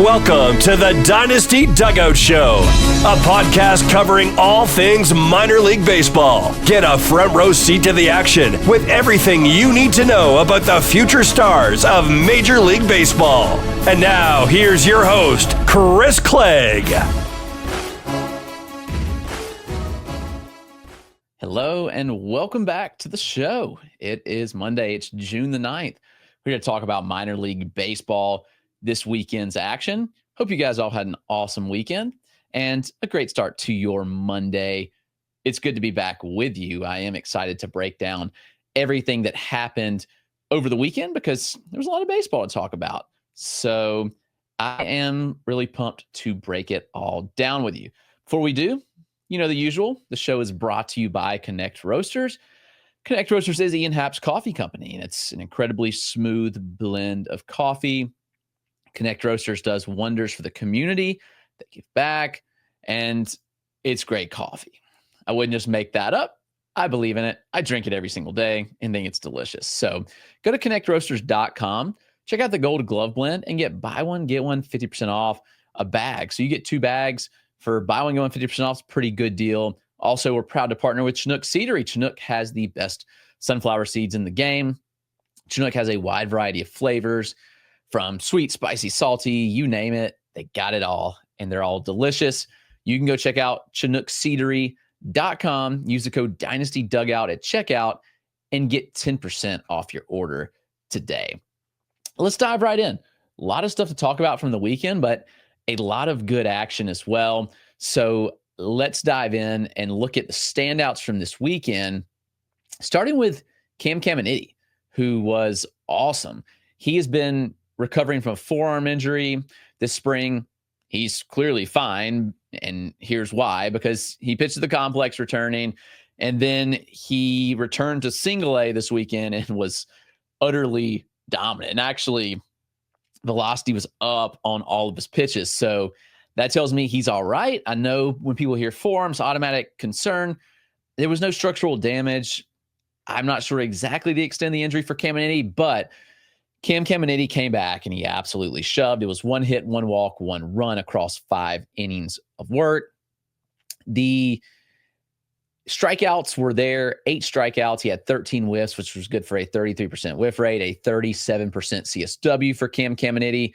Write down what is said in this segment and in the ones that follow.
Welcome to the Dynasty Dugout Show, a podcast covering all things minor league baseball. Get a front row seat to the action with everything you need to know about the future stars of Major League Baseball. And now, here's your host, Chris Clegg. Hello, and welcome back to the show. It is Monday. It's June the 9th. We're going to talk about minor league baseball, this weekend's action. Hope you guys all had an awesome weekend and a great start to your Monday. It's good to be back with you. I am excited to break down everything that happened over the weekend because there's a lot of baseball to talk about. So I am really pumped to break it all down with you. Before we do, you know the usual. The show is brought to you by Connect Roasters. Connect Roasters is Ian Happ's coffee company, and it's an incredibly smooth blend of coffee. Connect Roasters does wonders for the community. They give back, and it's great coffee. I wouldn't just make that up. I believe in it. I drink it every single day and think it's delicious. So go to connectroasters.com, check out the Gold Glove Blend, and get buy one, get one 50% off a bag. So you get 2 bags for buy one, get one 50% off. It's a pretty good deal. Also, we're proud to partner with Chinook Seedery. Chinook has the best sunflower seeds in the game. Chinook has a wide variety of flavors, from sweet, spicy, salty, you name it. They got it all, and they're all delicious. You can go check out ChinookSeedery.com. Use the code DynastyDugout at checkout and get 10% off your order today. Let's dive right in. A lot of stuff to talk about from the weekend, but a lot of good action as well. So let's dive in and look at the standouts from this weekend, starting with Caminiti, who was awesome. He has been recovering from a forearm injury this spring. He's clearly fine, and here's why. Because he pitched at the complex returning, and then he returned to single A this weekend and was utterly dominant. And actually, velocity was up on all of his pitches. So that tells me he's all right. I know when people hear forearms, automatic concern. There was no structural damage. I'm not sure exactly the extent of the injury for Caminiti, but Caminiti came back and he absolutely shoved. It was 1 hit, 1 walk, 1 run across 5 innings of work. The strikeouts were there, 8 strikeouts. He had 13 whiffs, which was good for a 33% whiff rate, a 37% CSW for Caminiti.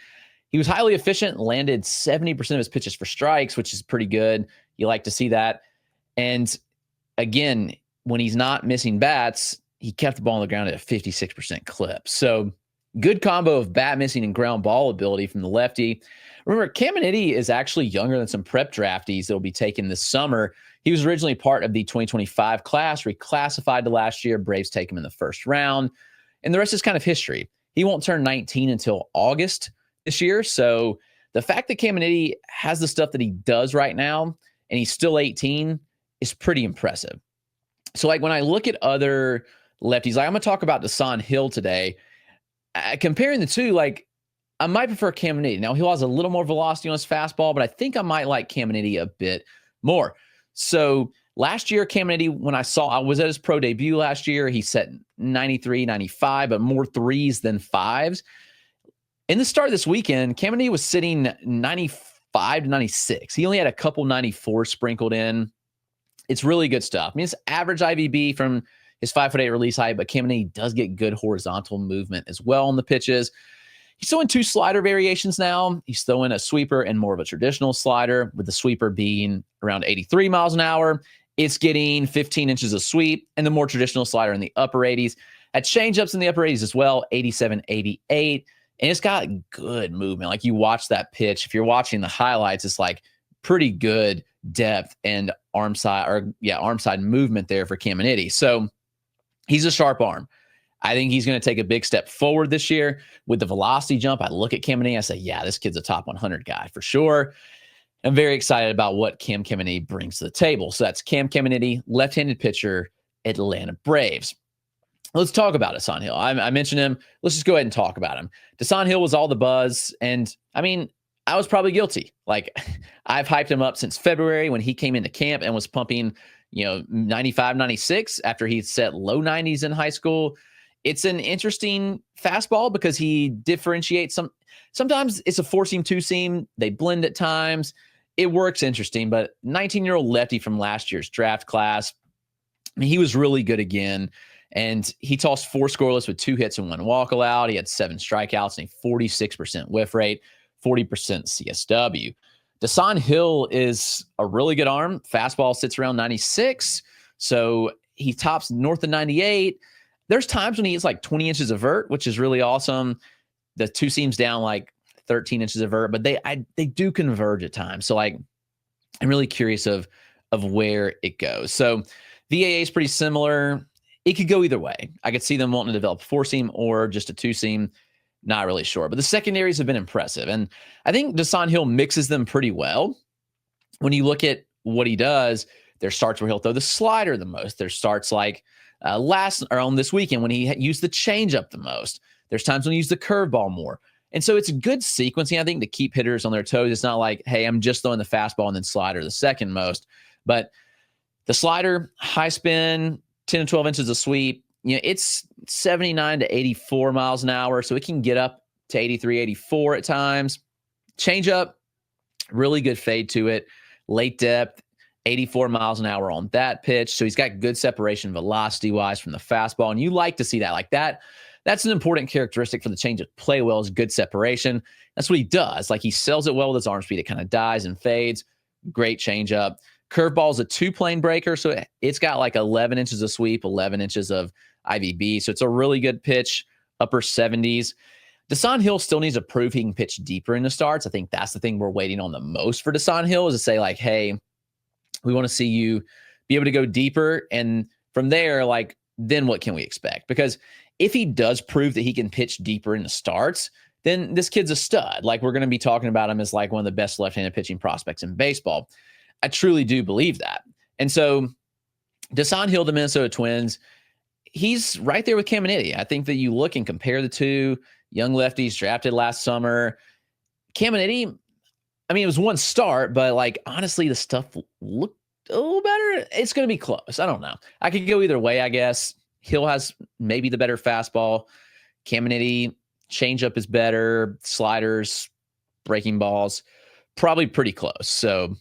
He was highly efficient, landed 70% of his pitches for strikes, which is pretty good. You like to see that. And again, when he's not missing bats, he kept the ball on the ground at a 56% clip. So good combo of bat missing and ground ball ability from the lefty. Remember, Caminiti is actually younger than some prep draftees that will be taken this summer. He was originally part of the 2025 class, reclassified to last year. Braves take him in the first round. And the rest is kind of history. He won't turn 19 until August this year. So the fact that Caminiti has the stuff that he does right now, and he's still 18, is pretty impressive. So like when I look at other lefties, like I'm going to talk about Dasan Hill today. Comparing the two, like I might prefer Caminiti. Now, he has a little more velocity on his fastball, but I think I might like Caminiti a bit more. So last year, Caminiti, when I was at his pro debut last year, he set 93, 95, but more 3s than 5s. In the start of this weekend, Caminiti was sitting 95 to 96. He only had a couple 94s sprinkled in. It's really good stuff. I mean, it's average IVB from his 5'8" release height, but Caminiti does get good horizontal movement as well on the pitches. He's throwing 2 slider variations now. He's throwing a sweeper and more of a traditional slider, with the sweeper being around 83 miles an hour. It's getting 15 inches of sweep, and the more traditional slider in the upper 80s. At changeups in the upper 80s as well, 87, 88. And it's got good movement. Like you watch that pitch, if you're watching the highlights, it's like pretty good depth and arm side movement there for Caminiti. So he's a sharp arm. I think he's going to take a big step forward this year with the velocity jump. I look at Caminiti, I say, yeah, this kid's a top 100 guy for sure. I'm very excited about what Caminiti brings to the table. So that's Caminiti, left-handed pitcher, Atlanta Braves. Let's talk about Dasan Hill. I mentioned him. Let's just go ahead and talk about him. Dasan Hill was all the buzz. And I mean, I was probably guilty. Like I've hyped him up since February when he came into camp and was pumping, 95, 96 after he set low 90s in high school. It's an interesting fastball because he differentiates some. sometimes it's a 4-seam, 2-seam. They blend at times. It works interesting, but 19-year-old lefty from last year's draft class, I mean, he was really good again. And he tossed 4 scoreless with 2 hits and 1 walk allowed. He had 7 strikeouts and a 46% whiff rate, 40% CSW. Dasan Hill is a really good arm. Fastball sits around 96. So he tops north of 98. There's times when he hits like 20 inches of vert, which is really awesome. The 2 seams down like 13 inches of vert, but they do converge at times. So like, I'm really curious of where it goes. So VAA is pretty similar. It could go either way. I could see them wanting to develop 4-seam or just a 2-seam. Not really sure. But the secondaries have been impressive. And I think Dasan Hill mixes them pretty well. When you look at what he does, there starts where he'll throw the slider the most. There starts like on this weekend when he used the changeup the most. There's times when he used the curveball more. And so it's a good sequencing, I think, to keep hitters on their toes. It's not like, hey, I'm just throwing the fastball and then slider the second most. But the slider, high spin, 10 to 12 inches of sweep, it's 79 to 84 miles an hour. So it can get up to 83, 84 at times. Changeup, really good fade to it. Late depth, 84 miles an hour on that pitch. So he's got good separation velocity-wise from the fastball. And you like to see that. Like that. That's an important characteristic for the changeup to play well is good separation. That's what he does. Like he sells it well with his arm speed. It kind of dies and fades. Great changeup. Curveball is a 2-plane breaker. So it's got like 11 inches of sweep, 11 inches of IVB. So it's a really good pitch, upper 70s. Dasan Hill still needs to prove he can pitch deeper in the starts. I think that's the thing we're waiting on the most for Dasan Hill is to say like, hey, we want to see you be able to go deeper. And from there, like, then what can we expect? Because if he does prove that he can pitch deeper in the starts, then this kid's a stud. Like we're going to be talking about him as like one of the best left-handed pitching prospects in baseball. I truly do believe that. And so Dasan Hill, the Minnesota Twins, he's right there with Caminiti. I think that you look and compare the two young lefties drafted last summer. Caminiti, I mean, it was one start, but like, honestly, the stuff looked a little better. It's going to be close. I don't know. I could go either way, I guess. Hill has maybe the better fastball. Caminiti, changeup is better. Sliders, breaking balls, probably pretty close. So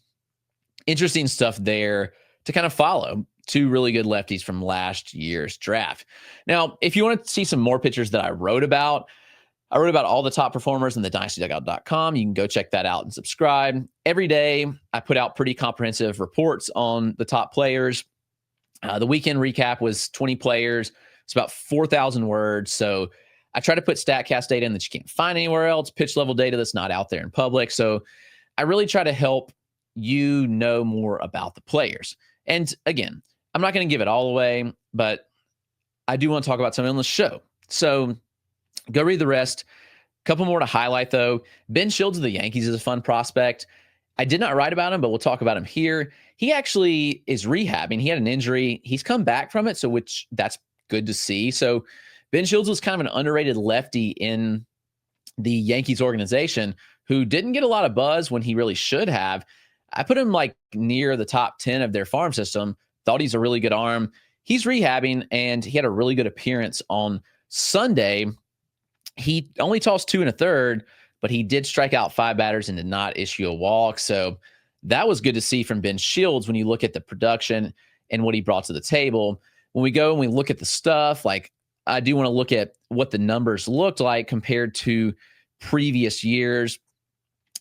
interesting stuff there to kind of follow. 2 really good lefties from last year's draft. Now, if you want to see some more pictures that I wrote about all the top performers in the dynastydugout.com. You can go check that out and subscribe. Every day, I put out pretty comprehensive reports on the top players. The weekend recap was 20 players. It's about 4,000 words. So I try to put StatCast data in that you can't find anywhere else, pitch level data that's not out there in public. So I really try to help you know more about the players. And again, I'm not going to give it all away, but I do want to talk about something on the show. So go read the rest. A couple more to highlight, though. Ben Shields of the Yankees is a fun prospect. I did not write about him, but we'll talk about him here. He actually is rehabbing. He had an injury. He's come back from it, so that's good to see. So Ben Shields was kind of an underrated lefty in the Yankees organization who didn't get a lot of buzz when he really should have. I put him like near the top 10 of their farm system. Thought he's a really good arm. He's rehabbing, and he had a really good appearance on Sunday. He only tossed 2 1/3, but he did strike out 5 batters and did not issue a walk. So that was good to see from Ben Shields when you look at the production and what he brought to the table. When we go and we look at the stuff, like I do want to look at what the numbers looked like compared to previous years.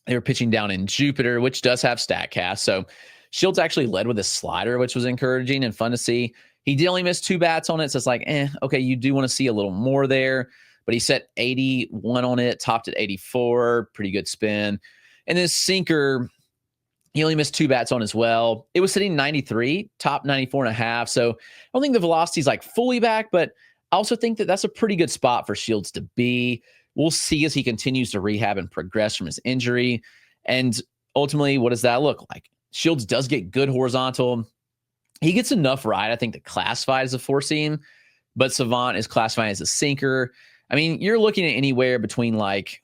They were pitching down in Jupiter, which does have StatCast. So Shields actually led with a slider, which was encouraging and fun to see. He did only miss 2 bats on it. So it's like, okay, you do want to see a little more there. But he set 81 on it, topped at 84, pretty good spin. And this sinker, he only missed 2 bats on as well. It was sitting 93, top 94.5. So I don't think the velocity is like fully back, but I also think that that's a pretty good spot for Shields to be. We'll see as he continues to rehab and progress from his injury. And ultimately, what does that look like? Shields does get good horizontal. He gets enough right, I think, to classify as a 4-seam, but Savant is classified as a sinker. I mean, you're looking at anywhere between like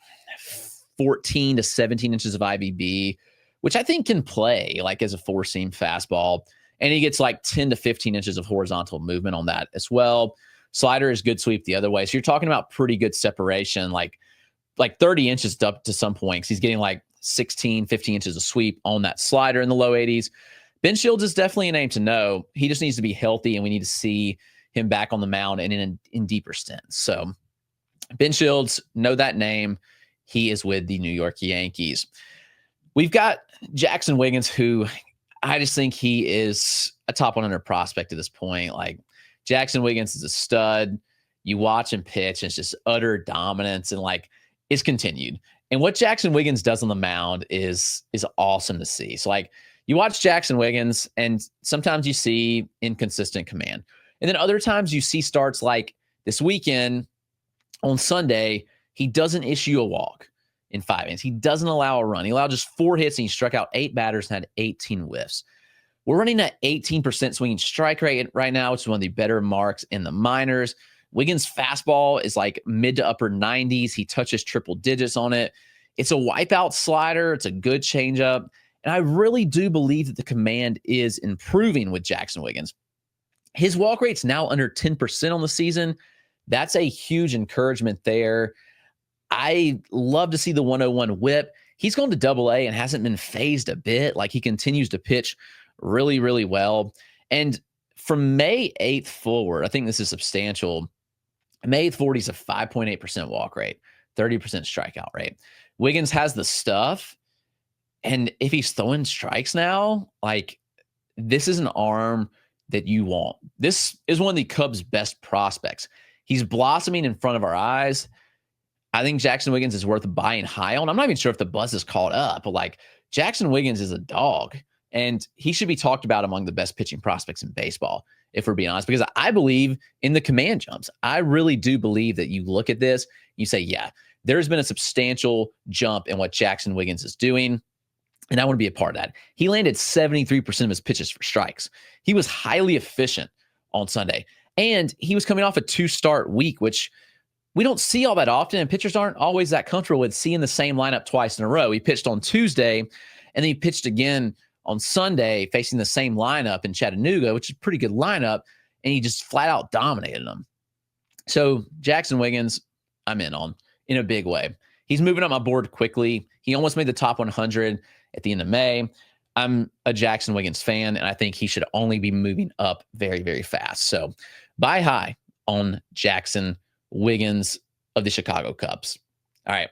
14 to 17 inches of IVB, which I think can play like as a 4-seam fastball. And he gets like 10 to 15 inches of horizontal movement on that as well. Slider is good sweep the other way. So you're talking about pretty good separation. Like like 30 inches up to some points. He's getting like 16, 15 inches of sweep on that slider in the low 80s. Ben Shields is definitely a name to know. He just needs to be healthy, and we need to see him back on the mound and in deeper stints. So Ben Shields, know that name. He is with the New York Yankees. We've got Jaxon Wiggins, who I just think he is a top 100 prospect at this point. Like, Jaxon Wiggins is a stud. You watch him pitch, and it's just utter dominance, and like it's continued. And what Jaxon Wiggins does on the mound is awesome to see. So like, you watch Jaxon Wiggins, and sometimes you see inconsistent command. And then other times you see starts like this weekend on Sunday, he doesn't issue a walk in 5 innings. He doesn't allow a run. He allowed just 4 hits, and he struck out 8 batters and had 18 whiffs. We're running at 18% swinging strike rate right now, which is one of the better marks in the minors. Wiggins' fastball is like mid to upper 90s. He touches triple digits on it. It's a wipeout slider. It's a good changeup. And I really do believe that the command is improving with Jaxon Wiggins. His walk rate's now under 10% on the season. That's a huge encouragement there. I love to see the 101 whip. He's gone to Double-A and hasn't been phased a bit. Like, he continues to pitch really, really well. And from May 8th forward, I think this is substantial. May 8th forward, he's a 5.8% walk rate, 30% strikeout rate. Wiggins has the stuff. And if he's throwing strikes now, like, this is an arm that you want. This is one of the Cubs' best prospects. He's blossoming in front of our eyes. I think Jaxon Wiggins is worth buying high on. I'm not even sure if the buzz is caught up, but like, Jaxon Wiggins is a dog, and he should be talked about among the best pitching prospects in baseball, if we're being honest, because I believe in the command jumps. I really do believe that you look at this, you say, yeah, there's been a substantial jump in what Jaxon Wiggins is doing, and I want to be a part of that. He landed 73% of his pitches for strikes. He was highly efficient on Sunday, and he was coming off a 2-start week, which we don't see all that often, and pitchers aren't always that comfortable with seeing the same lineup twice in a row. He pitched on Tuesday, and then he pitched again on Sunday facing the same lineup in Chattanooga, which is a pretty good lineup, and he just flat out dominated them. So Jaxon Wiggins, I'm in on in a big way. He's moving up my board quickly. He almost made the top 100 at the end of May. I'm a Jaxon Wiggins fan, and I think he should only be moving up very, very fast. So buy high on Jaxon Wiggins of the Chicago Cubs. All right.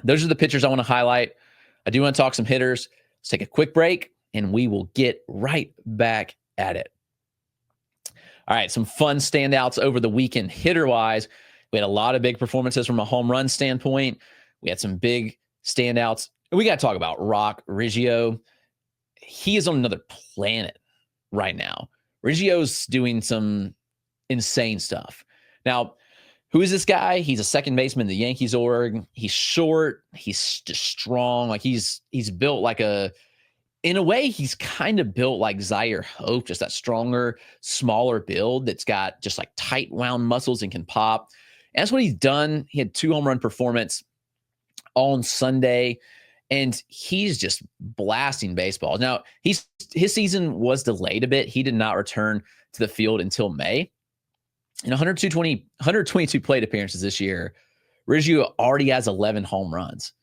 Those are the pitchers I want to highlight. I do want to talk some hitters. Let's take a quick break, and we will get right back at it. All right. Some fun standouts over the weekend hitter-wise. We had a lot of big performances from a home run standpoint. We had some big standouts. We got to talk about Roc Riggio. He is on another planet right now. Riggio's doing some insane stuff. Now, who is this guy? He's a second baseman in the Yankees org. He's short. He's just strong. Like, he's built like in a way, he's kind of built like Zaire Hope, just that stronger, smaller build that's got just like tight wound muscles and can pop. And that's what he's done. He had 2 home run performance on Sunday, and he's just blasting baseball. Now, his season was delayed a bit. He did not return to the field until May. In 122 plate appearances this year, Riggio already has 11 home runs.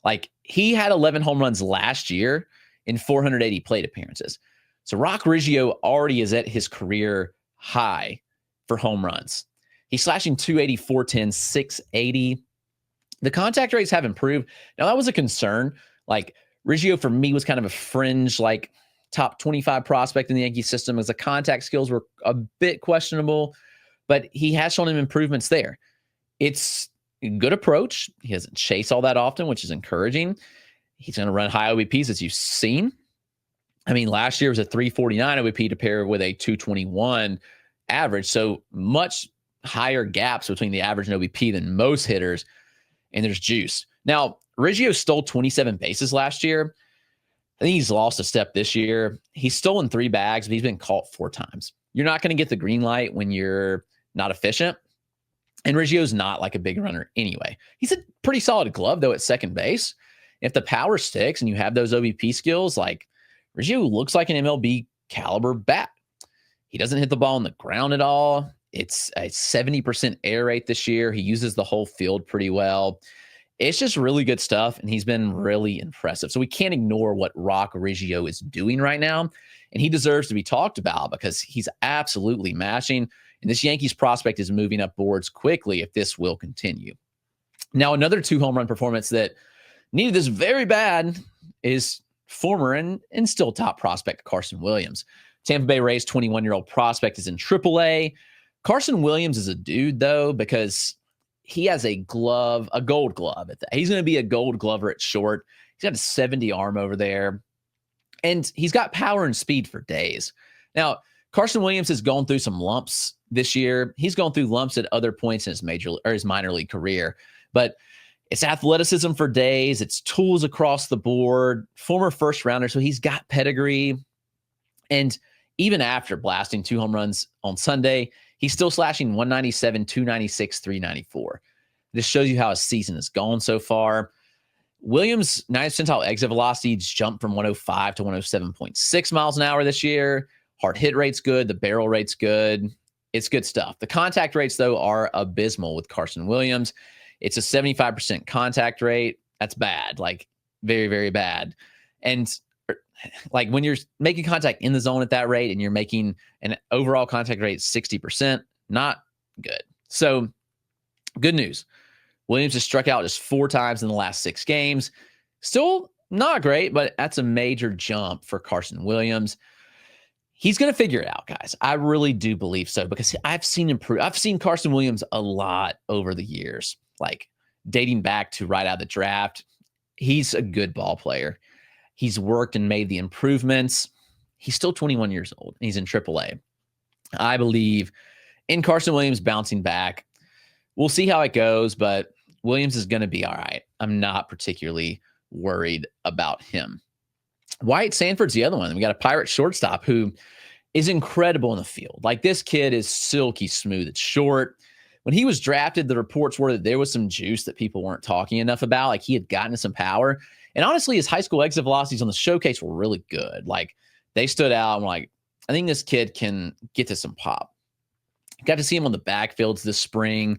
Like, he had 11 home runs last year in 480 plate appearances. So Roc Riggio already is at his career high for home runs. He's slashing 280, 410, 680. The contact rates have improved. Now, that was a concern. Like, Riggio, for me, was kind of a fringe, like, top 25 prospect in the Yankee system, as the contact skills were a bit questionable, but he has shown him improvements there. It's a good approach. He doesn't chase all that often, which is encouraging. He's going to run high OBPs, as you've seen. I mean, last year was a 349 OBP to pair with a 221 average. So much higher gaps between the average and OBP than most hitters. And there's juice. Now, Riggio stole 27 bases last year. I think he's lost a step this year. He's stolen 3 bags, but he's been caught 4 times. You're not going to get the green light when you're not efficient. And Riggio's not like a big runner anyway. He's a pretty solid glove, though, at second base. If the power sticks and you have those OBP skills, like, Riggio looks like an MLB caliber bat. He doesn't hit the ball on the ground at all. It's a 70% air rate this year. He uses the whole field pretty well. It's just really good stuff, and he's been really impressive. So we can't ignore what Roc Riggio is doing right now, and he deserves to be talked about because he's absolutely mashing, and this Yankees prospect is moving up boards quickly if this will continue. Now, another 2 home run performance that needed this very bad is former and still top prospect Carson Williams. Tampa Bay Rays 21-year-old prospect is in AAA. Carson Williams is a dude, though, because he has a gold glove at that. He's going to be a gold glover at short. He's got a 70 arm over there, and he's got power and speed for days. Now, Carson Williams has gone through some lumps this year. He's gone through lumps at other points in his minor league career, but it's athleticism for days. It's tools across the board, former first rounder. So he's got pedigree. And even after blasting 2 home runs on Sunday, he's still slashing 197, 296, 394. This shows you how his season has gone so far. Williams' 9th percentile exit velocity jumped from 105 to 107.6 miles an hour this year. Hard hit rate's good. The barrel rate's good. It's good stuff. The contact rates, though, are abysmal with Carson Williams. It's a 75% contact rate. That's bad, like very, very bad. And like when you're making contact in the zone at that rate and you're making an overall contact rate 60%, not good. So good news. Williams has struck out just 4 times in the last 6 games. Still not great, but that's a major jump for Carson Williams. He's going to figure it out, guys. I really do believe so because I've seen Carson Williams a lot over the years, like dating back to right out of the draft. He's a good ball player. He's worked and made the improvements. He's still 21 years old. And he's in AAA. I believe in Carson Williams bouncing back. We'll see how it goes, but Williams is going to be all right. I'm not particularly worried about him. Wyatt Sanford's the other one. We got a Pirate shortstop who is incredible in the field. Like, this kid is silky smooth at short. When he was drafted, the reports were that there was some juice that people weren't talking enough about. Like, he had gotten some power. And honestly, his high school exit velocities on the showcase were really good. Like, they stood out. I'm like, I think this kid can get to some pop. Got to see him on the backfields this spring.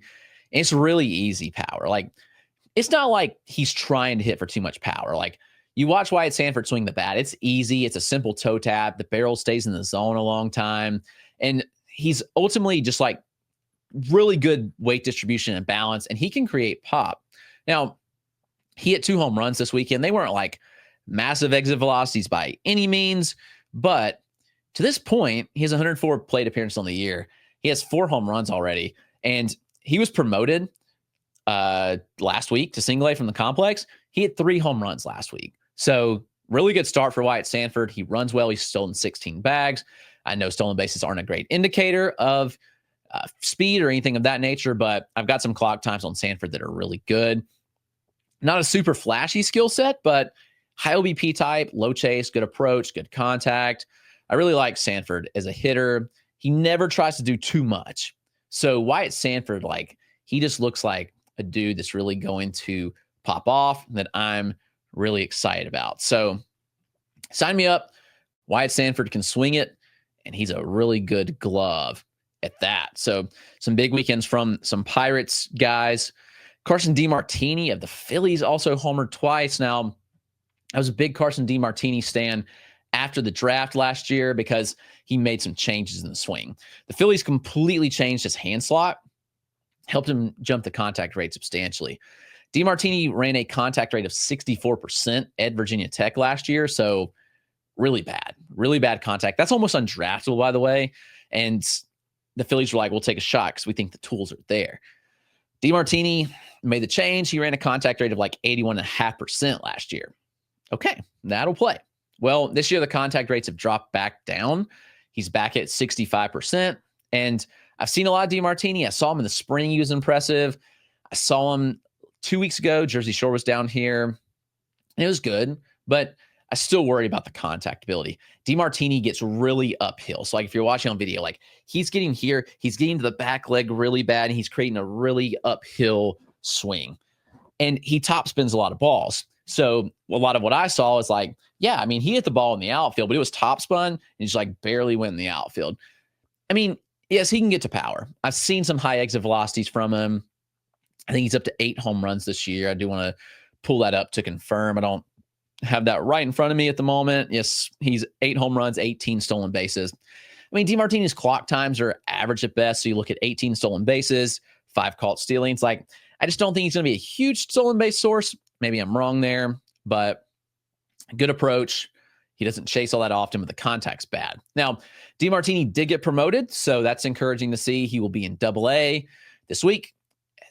And it's really easy power. Like, it's not like he's trying to hit for too much power. Like, you watch Wyatt Sanford swing the bat. It's easy. It's a simple toe tap. The barrel stays in the zone a long time. And he's ultimately just like really good weight distribution and balance, and he can create pop. Now, he hit 2 home runs this weekend. They weren't like massive exit velocities by any means, but to this point, he has 104 plate appearances on the year. He has 4 home runs already, and he was promoted last week to single A from the complex. He hit 3 home runs last week. So really good start for Wyatt Sanford. He runs well. He's stolen 16 bags. I know stolen bases aren't a great indicator of speed or anything of that nature, but I've got some clock times on Sanford that are really good. Not a super flashy skill set, but high OBP type, low chase, good approach, good contact. I really like Sanford as a hitter. He never tries to do too much. So Wyatt Sanford, like, he just looks like a dude that's really going to pop off that I'm really excited about. So sign me up. Wyatt Sanford can swing it, and he's a really good glove at that. So some big weekends from some Pirates guys. Carson DeMartini of the Phillies also homered twice. Now, I was a big Carson DeMartini stan after the draft last year because he made some changes in the swing. The Phillies completely changed his hand slot, helped him jump the contact rate substantially. DeMartini ran a contact rate of 64% at Virginia Tech last year, so really bad contact. That's almost undraftable, by the way, and the Phillies were like, we'll take a shot because we think the tools are there. DeMartini made the change. He ran a contact rate of like 81.5% last year. Okay, that'll play. Well, this year the contact rates have dropped back down. He's back at 65%, and I've seen a lot of DeMartini. I saw him in the spring. He was impressive. I saw him 2 weeks ago. Jersey Shore was down here, and it was good, but I still worry about the contact ability. DeMartini gets really uphill. So, like, if you're watching on video, like, he's getting here, he's getting to the back leg really bad, and he's creating a really uphill swing. And he top spins a lot of balls. So a lot of what I saw is like, yeah, I mean, he hit the ball in the outfield, but it was top spun, and he just like barely went in the outfield. I mean, yes, he can get to power. I've seen some high exit velocities from him. I think he's up to 8 home runs this year. I do want to pull that up to confirm. I don't have that right in front of me at the moment. Yes, he's 8 home runs, 18 stolen bases. I mean, DeMartini's clock times are average at best. So you look at 18 stolen bases, 5 caught stealings. Like, I just don't think he's going to be a huge stolen base source. Maybe I'm wrong there, but good approach. He doesn't chase all that often, but the contact's bad. Now, DeMartini did get promoted, so that's encouraging to see. He will be in Double-A this week.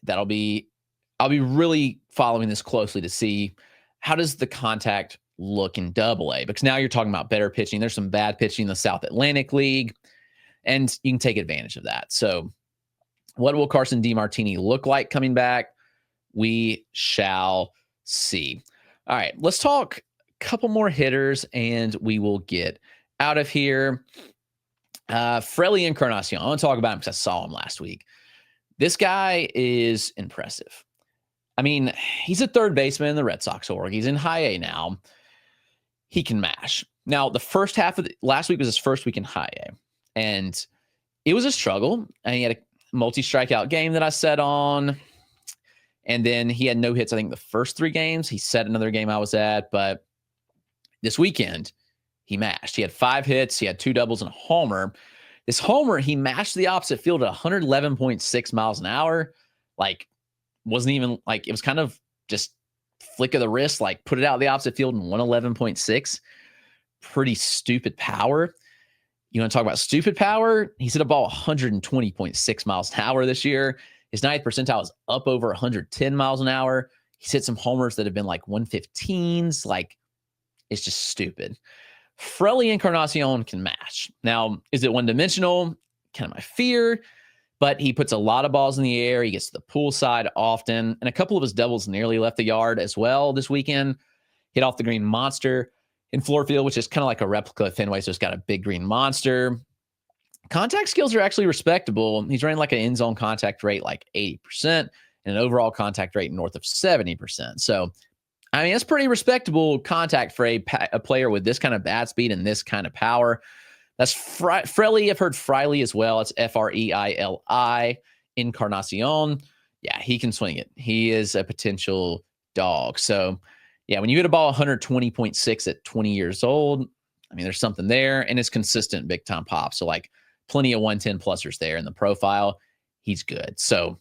I'll be really following this closely to see how does the contact look in Double-A, because now you're talking about better pitching. There's some bad pitching in the South Atlantic League, and you can take advantage of that. So what will Carson DeMartini look like coming back? We shall see. All right, let's talk a couple more hitters, and we will get out of here. Freili Encarnacion. I want to talk about him because I saw him last week. This guy is impressive. I mean, he's a third baseman in the Red Sox org. He's in high A now. He can mash. Now, the first half of last week was his first week in high A, and it was a struggle. And he had a multi-strikeout game that I set on, and then he had no hits, I think, the first 3 games. He set another game I was at, but this weekend, he mashed. He had 5 hits. He had 2 doubles and a homer. This homer, he mashed the opposite field at 111.6 miles an hour. Like, wasn't even like, it was kind of just flick of the wrist, like put it out the opposite field in 111.6. Pretty stupid power. You want to talk about stupid power? He's hit a ball 120.6 miles an hour this year. His 9th percentile is up over 110 miles an hour. He's hit some homers that have been like 115s. Like, it's just stupid. Freili Encarnacion can match. Now, is it one-dimensional? Kind of my fear, but he puts a lot of balls in the air. He gets to the pool side often, and a couple of his doubles nearly left the yard as well this weekend. Hit off the green monster in Fluor Field, which is kind of like a replica of Fenway, so it's got a big green monster. Contact skills are actually respectable. He's running like an end zone contact rate like 80% and an overall contact rate north of 70%. So, I mean, that's pretty respectable contact for a player with this kind of bat speed and this kind of power. That's Freili. I've heard Freili as well. It's Freili Encarnacion. Yeah, he can swing it. He is a potential dog. So, yeah, when you hit a ball 120.6 at 20 years old, I mean, there's something there, and it's consistent big-time pop. So, like, plenty of 110-plusers there in the profile. He's good. So,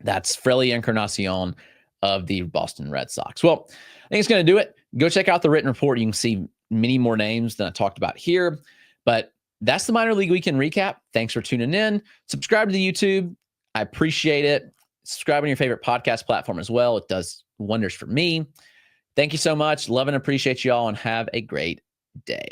that's Freili Encarnacion of the Boston Red Sox. Well, I think it's going to do it. Go check out the written report. You can see many more names than I talked about here. But that's the minor league weekend recap. Thanks for tuning in. Subscribe to the YouTube. I appreciate it. Subscribe on your favorite podcast platform as well. It does wonders for me. Thank you so much. Love and appreciate you all, and have a great day.